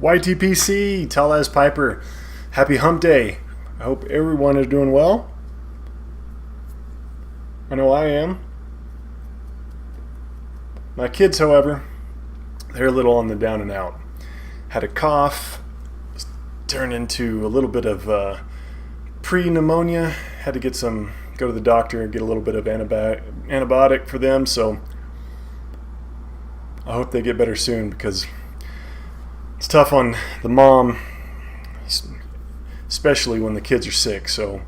YTPC, tall as Piper. Happy hump day. I hope everyone is doing well. I know I am. My kids, however, they're a little on the down and out. Had a cough, turned into a little bit of pre-pneumonia. Had to go to the doctor and get a little bit of antibiotic for them. So I hope they get better soon, because it's tough on the mom, especially when the kids are sick. So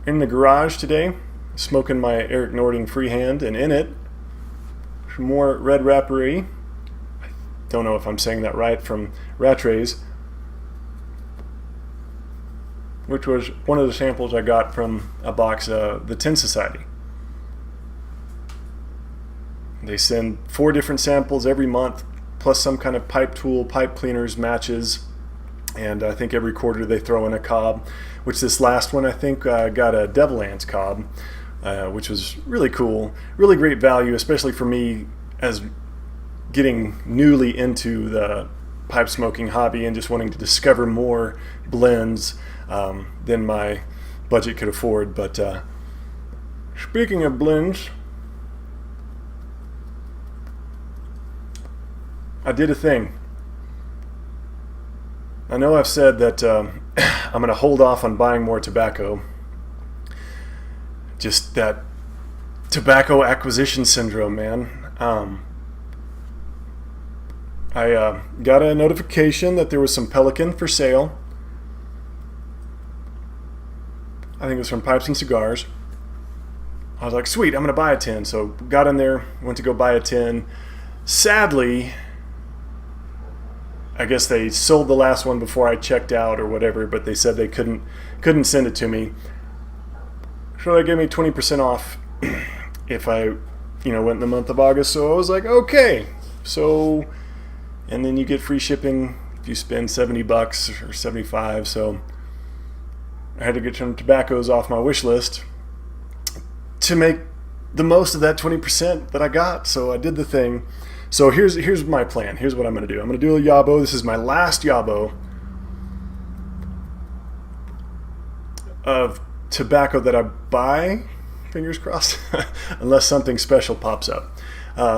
in the garage today, smoking my Eric Nording freehand, and in it, some more Red Rapperie. I don't know if I'm saying that right, from Rattray, which was one of the samples I got from a box of the Tin Society. They send 4 different samples every month, plus some kind of pipe tool, pipe cleaners, matches, and I think every quarter they throw in a cob, which this last one I think got a Devil Ants cob, which was really cool, really great value, especially for me as getting newly into the pipe smoking hobby and just wanting to discover more blends than my budget could afford. But speaking of blends, I did a thing. I know I've said that I'm going to hold off on buying more tobacco. Just that tobacco acquisition syndrome, man. I got a notification that there was some Pelican for sale. I think it was from Pipes and Cigars. I was like, sweet, I'm going to buy a 10. So got in there, went to go buy a 10. Sadly, I guess they sold the last one before I checked out or whatever, but they said they couldn't send it to me. So they gave me 20% off if I, went in the month of August. So I was like, okay. So, and then you get free shipping if you spend $70 or 75. So I had to get some tobaccos off my wish list to make the most of that 20% that I got. So I did the thing. So here's my plan. Here's what I'm going to do. I'm going to do a YABO. This is my last YABO of tobacco that I buy, fingers crossed, unless something special pops up.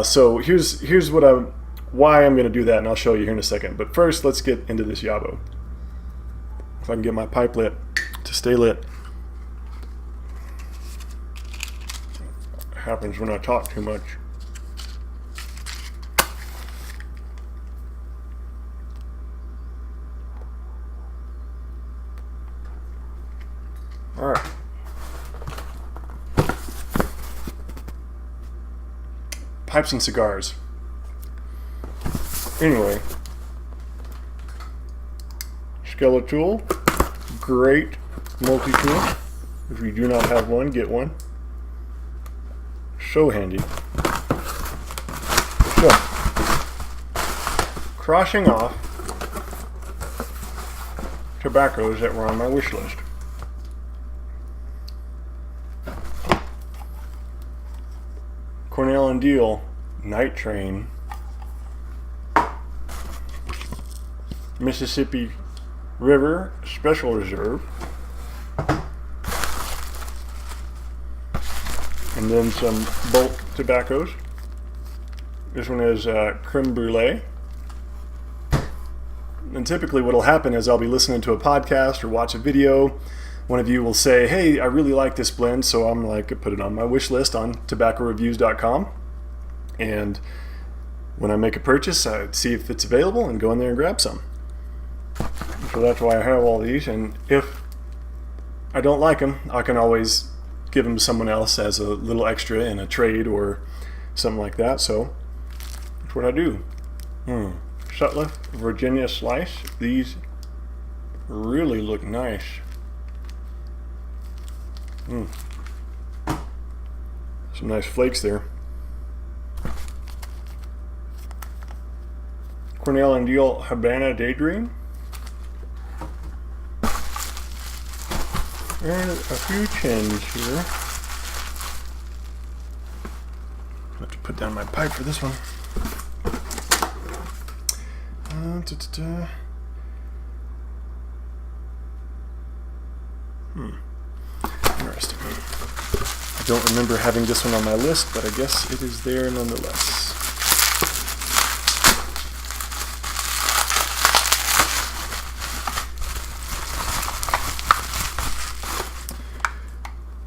So here's why I'm going to do that, and I'll show you here in a second. But first, let's get into this YABO. If I can get my pipe lit to stay lit. It happens when I talk too much. All right. Pipes and cigars. Anyway, Skeletal, great multi-tool. If you do not have one, get one. So handy. So, crossing off tobaccos that were on my wish list. Cornell and Deal Night Train, Mississippi River Special Reserve, and then some bulk tobaccos. This one is Creme Brulee. And typically what will happen is I'll be listening to a podcast or watch a video. One of you will say, hey, I really like this blend, so I'm like, put it on my wish list on tobaccoreviews.com. And when I make a purchase, I see if it's available and go in there and grab some. So that's why I have all these. And if I don't like them, I can always give them to someone else as a little extra in a trade or something like that. So that's what I do. Sutliff Virginia Slice. These really look nice. Some nice flakes there. Cornell and Deal Habana Daydream. And a few chins here. I have to put down my pipe for this one. Interesting. I don't remember having this one on my list, but I guess it is there nonetheless.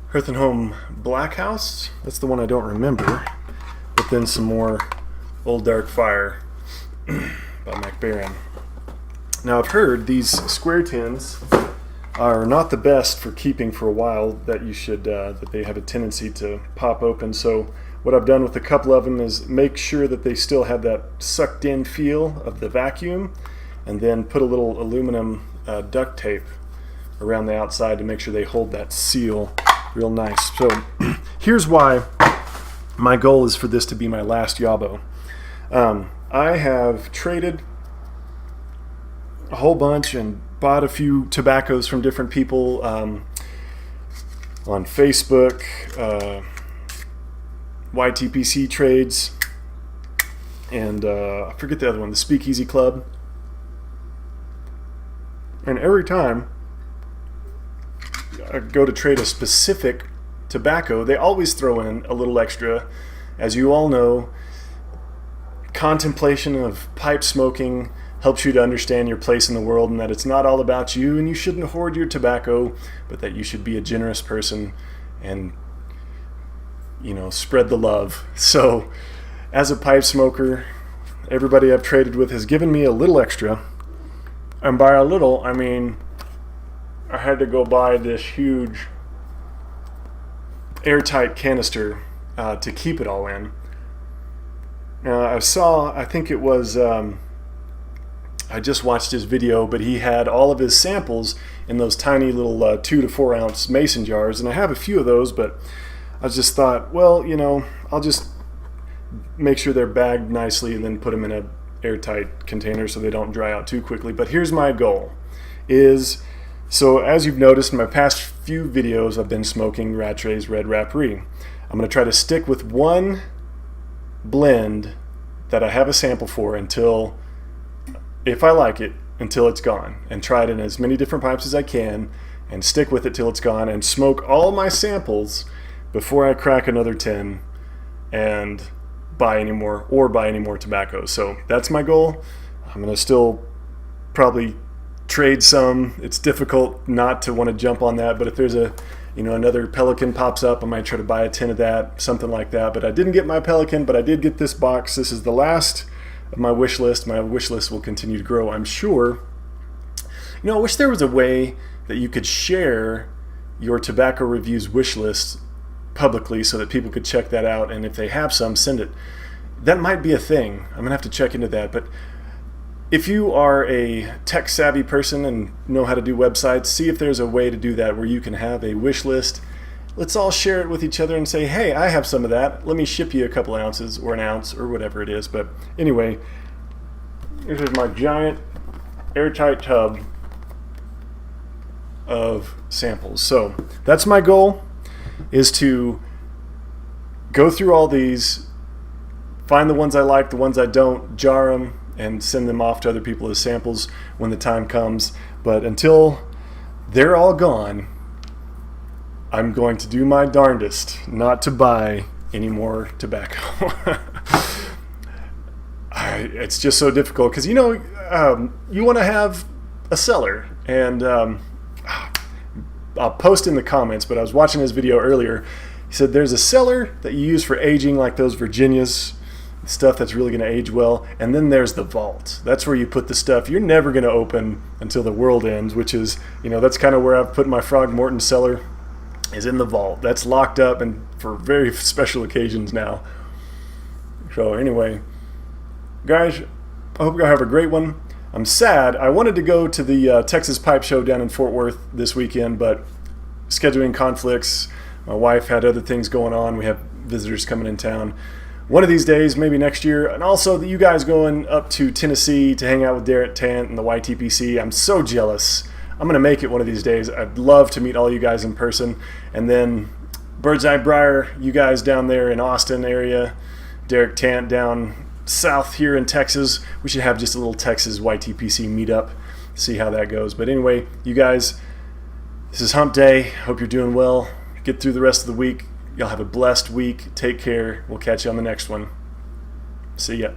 Hearth and Home Black House, that's the one I don't remember, but then some more Old Dark Fire by MacBaron. Now I've heard these square tins are not the best for keeping for a while, that you should that they have a tendency to pop open. So what I've done with a couple of them is make sure that they still have that sucked in feel of the vacuum, and then put a little aluminum duct tape around the outside to make sure they hold that seal real nice. So here's why my goal is for this to be my last YABO. I have traded a whole bunch and bought a few tobaccos from different people on Facebook, YTPC trades, and I forget the other one, the Speakeasy Club. And every time I go to trade a specific tobacco, they always throw in a little extra. As you all know, contemplation of pipe smoking helps you to understand your place in the world, and that it's not all about you, and you shouldn't hoard your tobacco, but that you should be a generous person and, you know, spread the love. So as a pipe smoker, everybody I've traded with has given me a little extra, and by a little I mean I had to go buy this huge airtight canister to keep it all in. I think it was I just watched his video, but he had all of his samples in those tiny little 2 to 4 ounce mason jars, and I have a few of those, but I just thought, well, you know, I'll just make sure they're bagged nicely and then put them in a airtight container so they don't dry out too quickly. But here's my goal is, so as you've noticed in my past few videos, I've been smoking Rattray's Red Rapparee. I'm going to try to stick with one blend that I have a sample for until, if I like it, until it's gone, and try it in as many different pipes as I can and stick with it till it's gone and smoke all my samples before I crack another tin and buy any more tobacco. So that's my goal. I'm going to still probably trade some. It's difficult not to want to jump on that, but if there's another Pelican pops up, I might try to buy a tin of that, something like that. But I didn't get my Pelican, but I did get this box. This is the last of my wish list. My wish list will continue to grow, I'm sure. I wish there was a way that you could share your tobacco reviews wish list publicly so that people could check that out, and if they have some, send it. That might be a thing. I'm gonna have to check into that. But if you are a tech savvy person and know how to do websites, see if there's a way to do that where you can have a wish list. Let's all share it with each other and say, hey, I have some of that. Let me ship you a couple ounces or an ounce or whatever it is. But anyway, this is my giant airtight tub of samples. So that's my goal, is to go through all these, find the ones I like, the ones I don't, jar them, and send them off to other people as samples when the time comes. But until they're all gone, I'm going to do my darndest not to buy any more tobacco. It's just so difficult because, you want to have a cellar. And I'll post in the comments, but I was watching his video earlier. He said there's a cellar that you use for aging, like those Virginias, stuff that's really going to age well, and then there's the vault. That's where you put the stuff you're never going to open until the world ends, which is, that's kind of where I've put my Frog Morton cellar, is in the vault. That's locked up and for very special occasions now. So anyway, guys, I hope you have a great one. I'm sad. I wanted to go to the Texas Pipe Show down in Fort Worth this weekend, but scheduling conflicts. My wife had other things going on. We have visitors coming in town. One of these days, maybe next year, and also you guys going up to Tennessee to hang out with Derek Tant and the YTPC. I'm so jealous. I'm going to make it one of these days. I'd love to meet all you guys in person. And then Birdseye Briar, you guys down there in Austin area, Derek Tant down south here in Texas. We should have just a little Texas YTPC meetup, see how that goes. But anyway, you guys, this is hump day. Hope you're doing well. Get through the rest of the week. Y'all have a blessed week. Take care. We'll catch you on the next one. See ya.